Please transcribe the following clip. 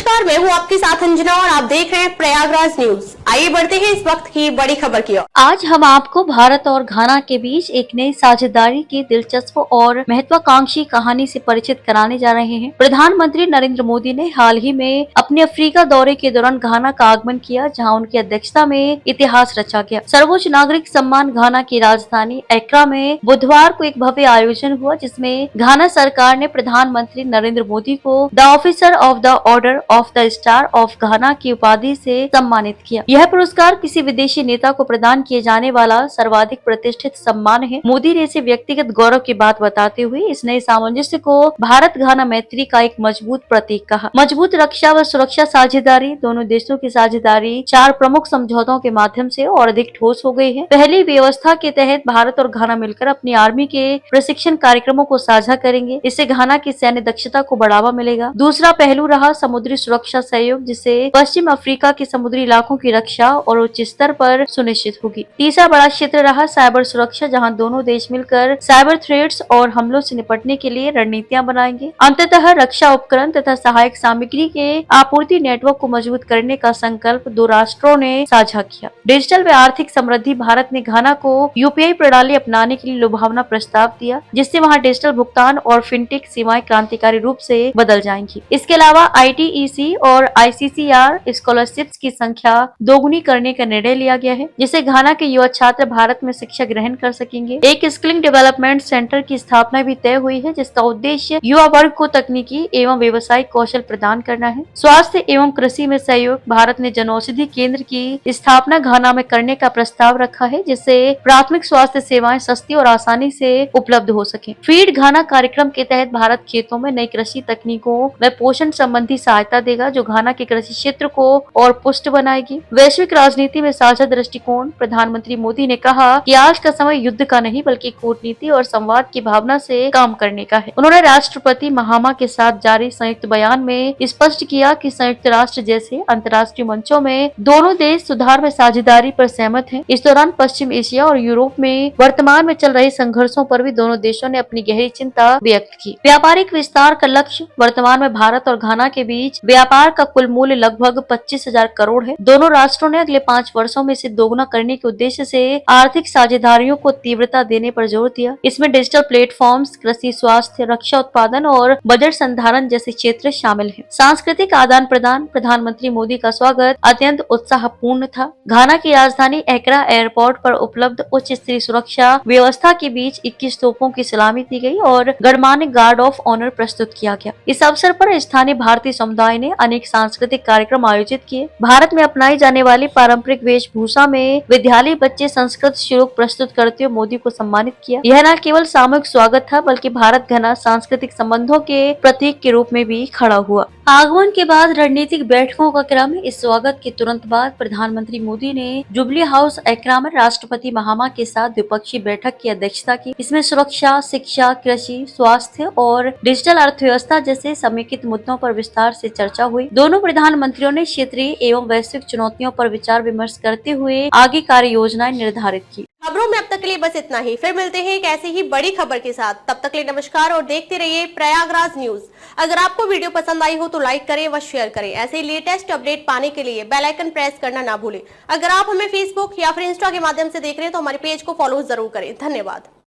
नमस्कार, मैं हूँ आपके साथ अंजना और आप देख रहे हैं प्रयागराज न्यूज। आइए बढ़ते हैं इस वक्त की बड़ी खबर की ओर। आज हम आपको भारत और घाना के बीच एक नई साझेदारी की दिलचस्प और महत्वाकांक्षी कहानी से परिचित कराने जा रहे हैं। प्रधानमंत्री नरेंद्र मोदी ने हाल ही में अपने अफ्रीका दौरे के दौरान घाना का आगमन किया, जहां उनकी अध्यक्षता में इतिहास रचा गया। सर्वोच्च नागरिक सम्मान घाना की राजधानी एक्रा में बुधवार को एक भव्य आयोजन हुआ, जिसमें घाना सरकार ने प्रधानमंत्री नरेंद्र मोदी को the officer of the order of the star of घाना की उपाधि से सम्मानित किया। यह पुरस्कार किसी विदेशी नेता को प्रदान किए जाने वाला सर्वाधिक प्रतिष्ठित सम्मान है। मोदी ने इसे व्यक्तिगत गौरव की बात बताते हुए इस नए सामंजस्य को भारत घाना मैत्री का एक मजबूत प्रतीक कहा। मजबूत रक्षा व सुरक्षा साझेदारी, दोनों देशों की साझेदारी 4 प्रमुख समझौतों के माध्यम से और अधिक ठोस हो गई है। पहली व्यवस्था के तहत भारत और घाना मिलकर अपनी आर्मी के प्रशिक्षण कार्यक्रमों को साझा करेंगे। इससे घाना की सैन्य दक्षता को बढ़ावा मिलेगा। दूसरा पहलू रहा समुद्री सुरक्षा सहयोग, जिससे पश्चिम अफ्रीका के समुद्री इलाकों की रक्षा और उच्च स्तर पर सुनिश्चित होगी। तीसरा बड़ा क्षेत्र रहा साइबर सुरक्षा, जहां दोनों देश मिलकर साइबर थ्रेट्स और हमलों से निपटने के लिए रणनीतियां बनाएंगे। अंततः रक्षा उपकरण तथा सहायक सामग्री के आपूर्ति नेटवर्क को मजबूत करने का संकल्प दो राष्ट्रों ने साझा किया। डिजिटल व आर्थिक समृद्धि, भारत ने घाना को यूपीआई प्रणाली अपनाने के लिए लुभावना प्रस्ताव दिया, जिससे वहां डिजिटल भुगतान और फिनटेक सेवाएं क्रांतिकारी रूप से बदल जाएंगी। इसके अलावा ITEC और ICCR स्कॉलरशिप्स की संख्या दोगुनी करने का निर्णय लिया गया है, जिससे घाना के युवा छात्र भारत में शिक्षा ग्रहण कर सकेंगे। एक स्किलिंग डेवलपमेंट सेंटर की स्थापना भी तय हुई है, जिसका उद्देश्य युवा वर्ग को तकनीकी एवं व्यवसायिक कौशल प्रदान करना है। स्वास्थ्य एवं कृषि में सहयोग, भारत ने जनौषधि केंद्र की स्थापना घाना में करने का प्रस्ताव रखा है, जिससे प्राथमिक स्वास्थ्य सेवाएं सस्ती और आसानी से उपलब्ध हो सके। फीड घाना कार्यक्रम के तहत भारत खेतों में नई कृषि तकनीकों व पोषण संबंधी सहायता देगा, जो घाना के कृषि क्षेत्र को और पुष्ट बनाएगी। वैश्विक राजनीति में साझा दृष्टिकोण, प्रधानमंत्री मोदी ने कहा कि आज का समय युद्ध का नहीं बल्कि कूटनीति और संवाद की भावना से काम करने का है। उन्होंने राष्ट्रपति महामा के साथ जारी संयुक्त बयान में स्पष्ट किया कि संयुक्त राष्ट्र जैसे अंतर्राष्ट्रीय मंचों में दोनों देश सुधार व साझेदारी पर सहमत हैं। इस दौरान पश्चिम एशिया और यूरोप में वर्तमान में चल रहे संघर्षों पर भी दोनों देशों ने अपनी गहरी चिंता व्यक्त की। व्यापारिक विस्तार का लक्ष्य, वर्तमान में भारत और घाना के बीच व्यापार का कुल मूल्य लगभग 25,000 करोड़ है। दोनों राष्ट्रों ने अगले 5 वर्षों में इसे दोगुना करने के उद्देश्य से आर्थिक साझेदारियों को तीव्रता देने पर जोर दिया। इसमें डिजिटल प्लेटफॉर्म्स, कृषि, स्वास्थ्य, रक्षा उत्पादन और बजट संधारण जैसे क्षेत्र शामिल हैं। सांस्कृतिक आदान प्रदान, प्रधानमंत्री मोदी का स्वागत अत्यंत उत्साहपूर्ण था। घाना की राजधानी एक्रा एयरपोर्ट पर उपलब्ध उच्च स्तरीय सुरक्षा व्यवस्था के बीच 21 तोपों की सलामी दी गई और गणमान्य गार्ड ऑफ ऑनर प्रस्तुत किया गया। इस अवसर पर स्थानीय भारतीय समुदाय ने अनेक सांस्कृतिक कार्यक्रम आयोजित किए। भारत में अपनाई जाने वाली पारंपरिक वेशभूषा में विद्यालयी बच्चे संस्कृत श्लोक प्रस्तुत करते हुए मोदी को सम्मानित किया। यह न केवल सामूहिक स्वागत था, बल्कि भारत घाना सांस्कृतिक संबंधों के प्रतीक के रूप में भी खड़ा हुआ। आगमन के बाद रणनीतिक बैठकों का क्रम। इस स्वागत के तुरंत बाद प्रधानमंत्री मोदी ने जुबली हाउस एक्रा में राष्ट्रपति महामा के साथ द्विपक्षीय बैठक की अध्यक्षता की। इसमें सुरक्षा, शिक्षा, कृषि, स्वास्थ्य और डिजिटल अर्थव्यवस्था जैसे समेकित मुद्दों पर विस्तार से चर्चा हुई। दोनों प्रधानमंत्रियों ने क्षेत्रीय एवं वैश्विक चुनौतियों पर विचार विमर्श करते हुए आगे कार्य योजनाएं निर्धारित की। खबरों में अब तक के लिए बस इतना ही। फिर मिलते हैं एक ऐसी ही बड़ी खबर के साथ। तब तक के लिए नमस्कार और देखते रहिए प्रयागराज न्यूज। अगर आपको वीडियो पसंद आई हो तो लाइक करें व शेयर करें। ऐसे ही लेटेस्ट अपडेट पाने के लिए बेल आइकन प्रेस करना ना भूलें। अगर आप हमें फेसबुक या फिर इंस्टा के माध्यम से देख रहे हैं तो हमारे पेज को फॉलो जरूर करें। धन्यवाद।